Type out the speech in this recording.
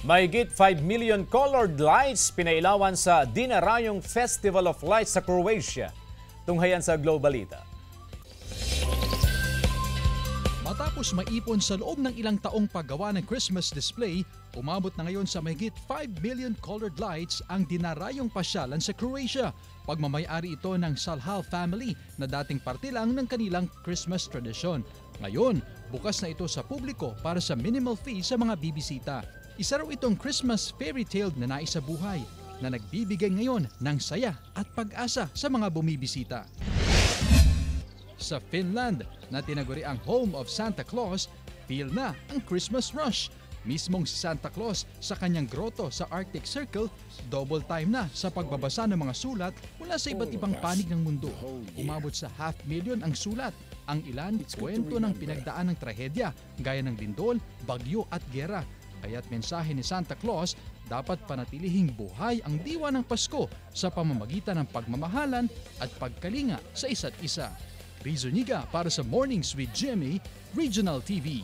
Mahigit 5 million colored lights pinailawan sa Dinarayong Festival of Lights sa Croatia. Tunghayan sa Globalita. Matapos maipon sa loob ng ilang taong paggawa ng Christmas display, umabot na ngayon sa mahigit 5 million colored lights ang Dinarayong pasyalan sa Croatia. Pagmamayari ito ng Salhal family na dating parte lang ng kanilang Christmas tradisyon. Ngayon, bukas na ito sa publiko para sa minimal fee sa mga bibisita. Isa raw itong Christmas fairy tale na naisabuhay na nagbibigay ngayon ng saya at pag-asa sa mga bumibisita. Sa Finland, na tinaguri ang home of Santa Claus, feel na ang Christmas rush. Mismong si Santa Claus sa kanyang grotto sa Arctic Circle, double time na sa pagbabasa ng mga sulat mula sa iba't ibang panig ng mundo. Umabot sa 500,000 ang sulat. Ang ilan, kwento ng pinagdaan ng trahedya gaya ng lindol, bagyo at gera. Kaya't mensahe ni Santa Claus, dapat panatilihing buhay ang diwa ng Pasko sa pamamagitan ng pagmamahalan at pagkalinga sa isa't isa. Rizzo Niga para sa Mornings with Jimmy, Regional TV.